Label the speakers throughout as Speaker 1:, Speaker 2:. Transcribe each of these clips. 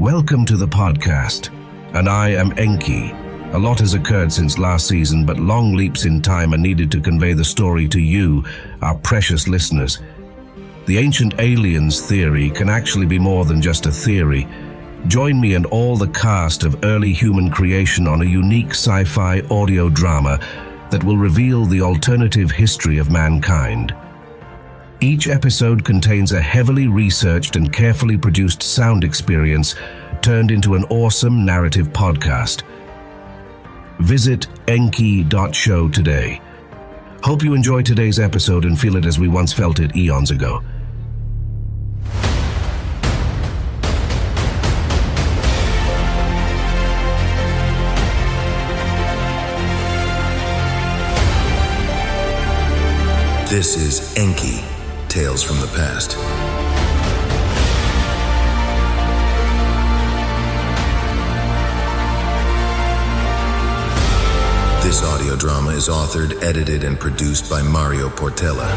Speaker 1: Welcome to the podcast, and I am Enki. A lot has occurred since last season, but long leaps in time are needed to convey the story to you, our precious listeners. The ancient aliens theory can actually be more than just a theory. Join me and all the cast of early human creation on a unique sci-fi audio drama that will reveal the alternative history of mankind. Each episode contains a heavily researched and carefully produced sound experience turned into an awesome narrative podcast. Visit Enki.show today. Hope you enjoy today's episode and feel it as we once felt it eons ago.
Speaker 2: This is Enki, Tales from the Past. This audio drama is authored, edited, and produced by Mário Portela.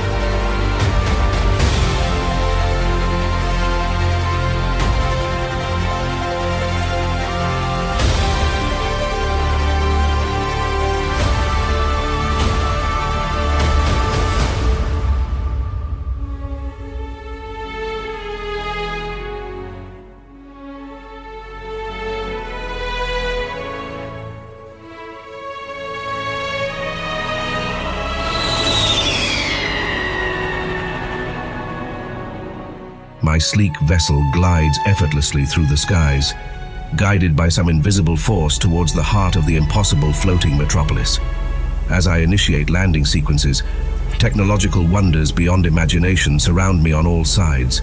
Speaker 1: My sleek vessel glides effortlessly through the skies, guided by some invisible force towards the heart of the impossible floating metropolis. As I initiate landing sequences, technological wonders beyond imagination surround me on all sides.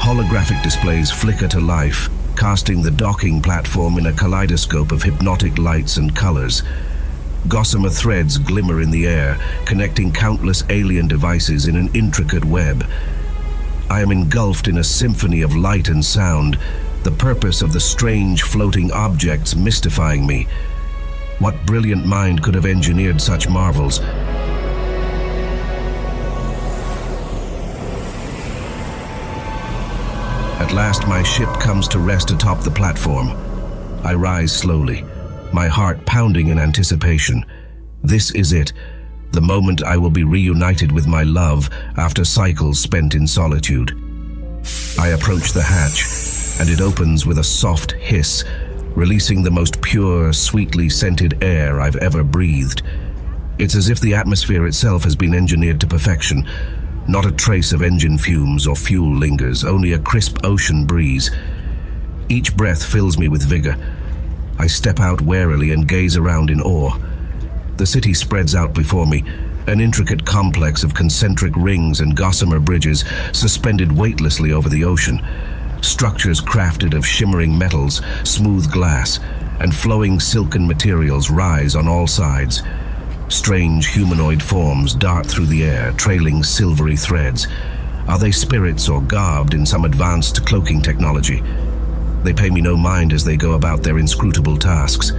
Speaker 1: Holographic displays flicker to life, casting the docking platform in a kaleidoscope of hypnotic lights and colors. Gossamer threads glimmer in the air, connecting countless alien devices in an intricate web. I am engulfed in a symphony of light and sound, the purpose of the strange floating objects mystifying me. What brilliant mind could have engineered such marvels? At last, my ship comes to rest atop the platform. I rise slowly, my heart pounding in anticipation. This is it, the moment I will be reunited with my love after cycles spent in solitude. I approach the hatch, and it opens with a soft hiss, releasing the most pure, sweetly scented air I've ever breathed. It's as if the atmosphere itself has been engineered to perfection. Not a trace of engine fumes or fuel lingers, only a crisp ocean breeze. Each breath fills me with vigor. I step out warily and gaze around in awe. The city spreads out before me, an intricate complex of concentric rings and gossamer bridges suspended weightlessly over the ocean. Structures crafted of shimmering metals, smooth glass, and flowing silken materials rise on all sides. Strange humanoid forms dart through the air, trailing silvery threads. Are they spirits or garbed in some advanced cloaking technology? They pay me no mind as they go about their inscrutable tasks.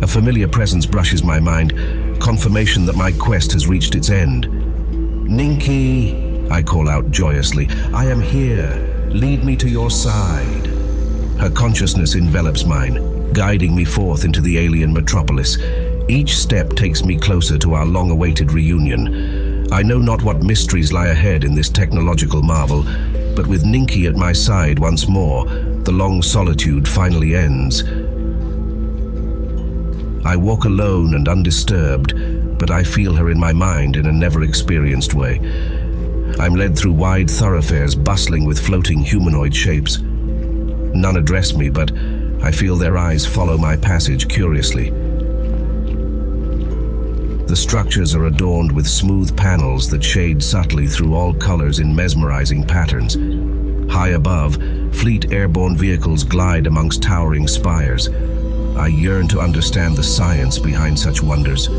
Speaker 1: A familiar presence brushes my mind, confirmation that my quest has reached its end. "Ninki," I call out joyously, "I am here. Lead me to your side." Her consciousness envelops mine, guiding me forth into the alien metropolis. Each step takes me closer to our long-awaited reunion. I know not what mysteries lie ahead in this technological marvel, but with Ninki at my side once more, the long solitude finally ends. I walk alone and undisturbed, but I feel her in my mind in a never-experienced way. I'm led through wide thoroughfares bustling with floating humanoid shapes. None address me, but I feel their eyes follow my passage curiously. The structures are adorned with smooth panels that shade subtly through all colors in mesmerizing patterns. High above, fleet airborne vehicles glide amongst towering spires. I yearn to understand the science behind such wonders.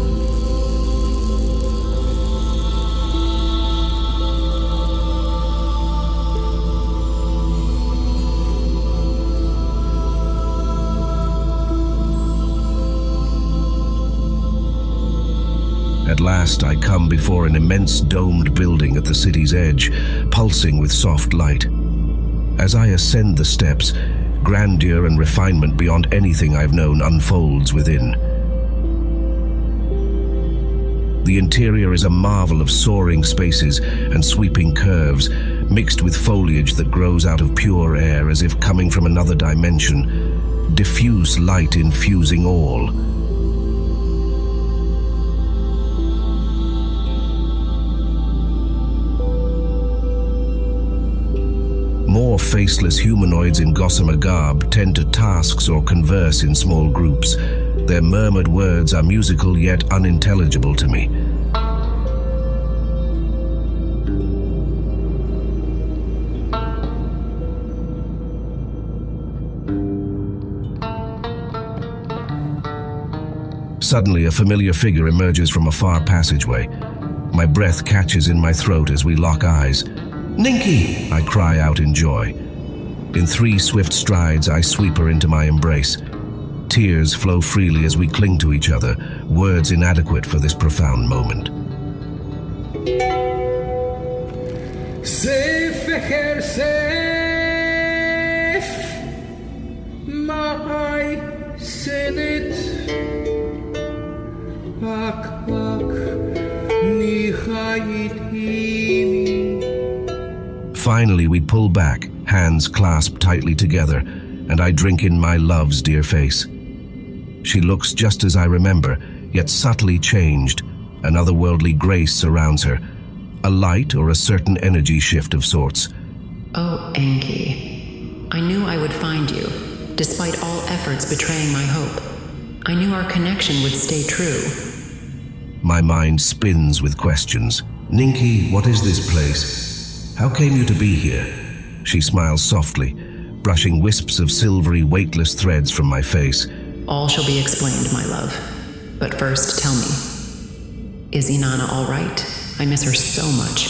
Speaker 1: last, I come before an immense domed building at the city's edge, pulsing with soft light. As I ascend the steps, grandeur and refinement beyond anything I've known unfolds within. The interior is a marvel of soaring spaces and sweeping curves, mixed with foliage that grows out of pure air as if coming from another dimension, diffuse light infusing all. More faceless humanoids in gossamer garb tend to tasks or converse in small groups. Their murmured words are musical yet unintelligible to me. Suddenly, a familiar figure emerges from a far passageway. My breath catches in my throat as we lock eyes. "Ninki!" I cry out in joy. In 3 swift strides, I sweep her into my embrace. Tears flow freely as we cling to each other, words inadequate for this profound moment.
Speaker 3: Safe, my senate,
Speaker 1: Finally, we pull back, hands clasped tightly together, and I drink in my love's dear face. She looks just as I remember, yet subtly changed. An otherworldly grace surrounds her, a light or a certain energy shift of sorts.
Speaker 4: Oh, Enki, I knew I would find you, despite all efforts betraying my hope. I knew our connection would stay true.
Speaker 1: My mind spins with questions. "Ninki, what is this place? How came you to be here?" She smiles softly, brushing wisps of silvery, weightless threads from my face.
Speaker 4: All shall be explained, my love. But first, tell me, is Inanna all right? I miss her so much.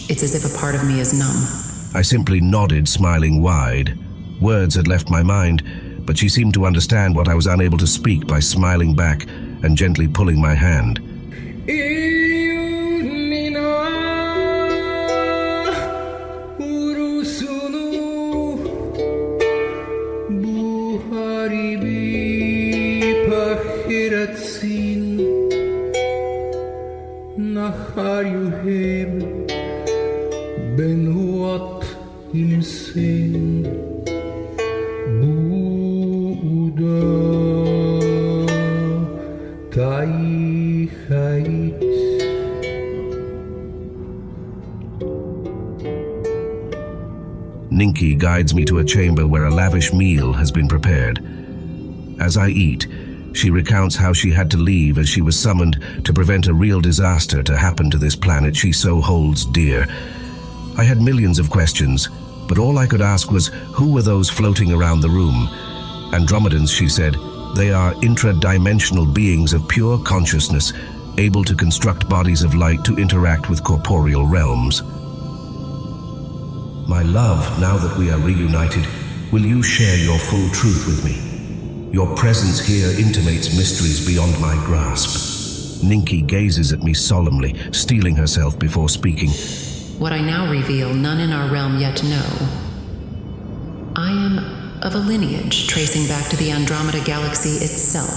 Speaker 4: It's as if a part of me is numb.
Speaker 1: I simply nodded, smiling wide. Words had left my mind, but she seemed to understand what I was unable to speak by smiling back and gently pulling my hand. Ninki guides me to a chamber where a lavish meal has been prepared. As I eat, she recounts how she had to leave as she was summoned to prevent a real disaster to happen to this planet she so holds dear. I had millions of questions, but all I could ask was, who were those floating around the room? Andromedans, she said, they are intra-dimensional beings of pure consciousness, able to construct bodies of light to interact with corporeal realms. My love, now that we are reunited, will you share your full truth with me? Your presence here intimates mysteries beyond my grasp. Ninki gazes at me solemnly, steeling herself before speaking.
Speaker 4: What I now reveal, none in our realm yet know. I am of a lineage tracing back to the Andromeda galaxy itself.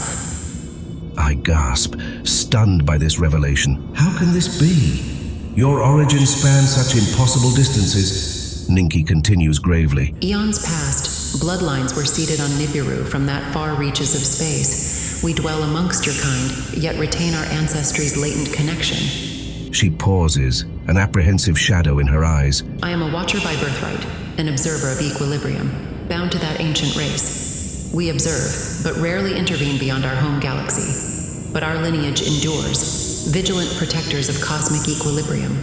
Speaker 1: I gasp, stunned by this revelation. How can this be? Your origins span such impossible distances. Ninki continues gravely.
Speaker 4: Eons past, bloodlines were seeded on Nibiru from that far reaches of space. We dwell amongst your kind, yet retain our ancestry's latent connection.
Speaker 1: She pauses, an apprehensive shadow in her eyes.
Speaker 4: I am a watcher by birthright, an observer of equilibrium, bound to that ancient race. We observe, but rarely intervene beyond our home galaxy. But our lineage endures, vigilant protectors of cosmic equilibrium.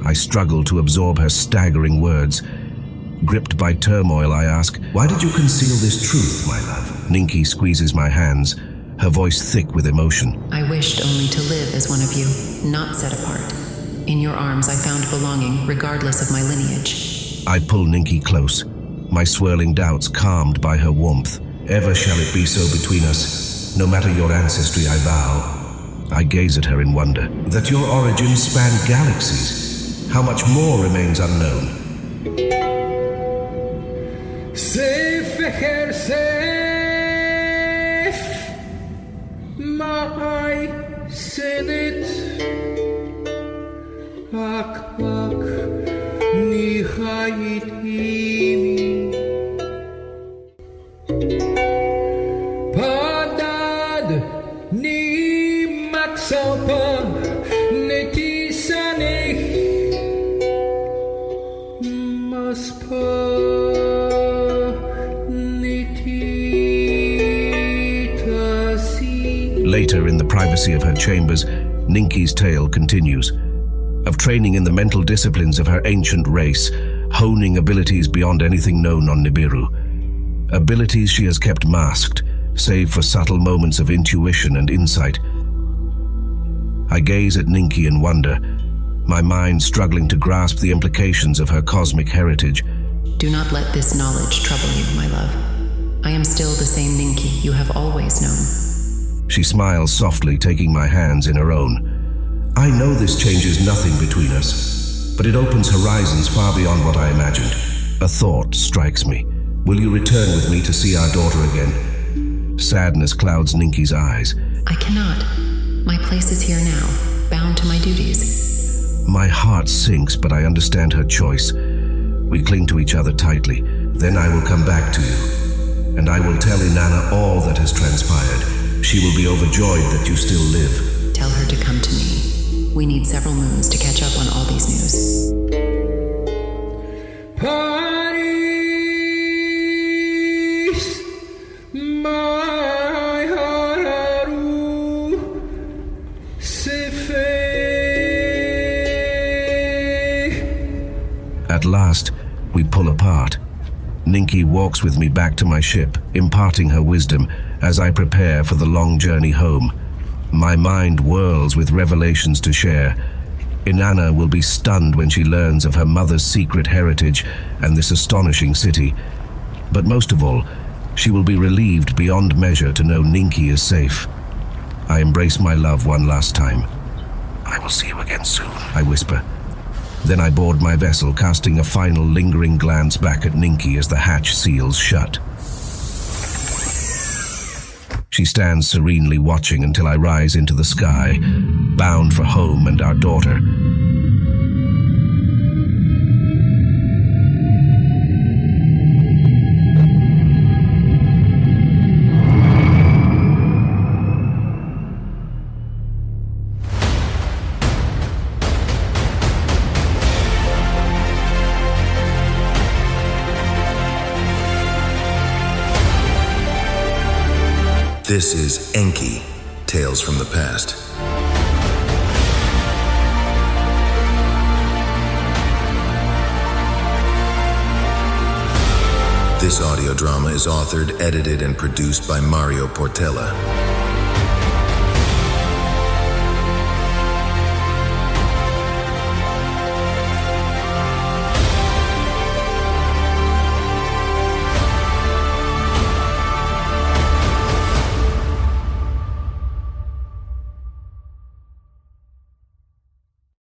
Speaker 1: I struggle to absorb her staggering words. Gripped by turmoil, I ask, why did you conceal this truth, my love? Ninki squeezes my hands, her voice thick with emotion.
Speaker 4: I wished only to live as one of you, not set apart. In your arms I found belonging, regardless of my lineage.
Speaker 1: I pull Ninki close, my swirling doubts calmed by her warmth. Ever shall it be so between us. No matter your ancestry, I vow. I gaze at her in wonder. That your origins span galaxies. How much more remains unknown?
Speaker 3: Safe, my senate. Ak, nihait imi. Padad ni maksapa netisaneh maspa netitasi.
Speaker 1: Later, in the privacy of her chambers, Ninki's tale continues. Of training in the mental disciplines of her ancient race, honing abilities beyond anything known on Nibiru. Abilities she has kept masked, save for subtle moments of intuition and insight. I gaze at Ninki in wonder, my mind struggling to grasp the implications of her cosmic heritage.
Speaker 4: Do not let this knowledge trouble you, my love. I am still the same Ninki you have always known.
Speaker 1: She smiles softly, taking my hands in her own. I know this changes nothing between us, but it opens horizons far beyond what I imagined. A thought strikes me. Will you return with me to see our daughter again? Sadness clouds Ninki's eyes.
Speaker 4: I cannot. My place is here now, bound to my duties.
Speaker 1: My heart sinks, but I understand her choice. We cling to each other tightly. Then I will come back to you, and I will tell Inanna all that has transpired. She will be overjoyed that you still live.
Speaker 4: Tell her to come to me. We need several moons to catch up on all these news.
Speaker 1: At last, we pull apart. Ninki walks with me back to my ship, imparting her wisdom as I prepare for the long journey home. My mind whirls with revelations to share. Inanna will be stunned when she learns of her mother's secret heritage and this astonishing city. But most of all, she will be relieved beyond measure to know Ninki is safe. I embrace my love one last time. I will see you again soon, I whisper. Then I board my vessel, casting a final lingering glance back at Ninki as the hatch seals shut. She stands serenely watching until I rise into the sky, bound for home and our daughter.
Speaker 2: This is Enki, Tales from the Past. This audio drama is authored, edited, and produced by Mário Portela.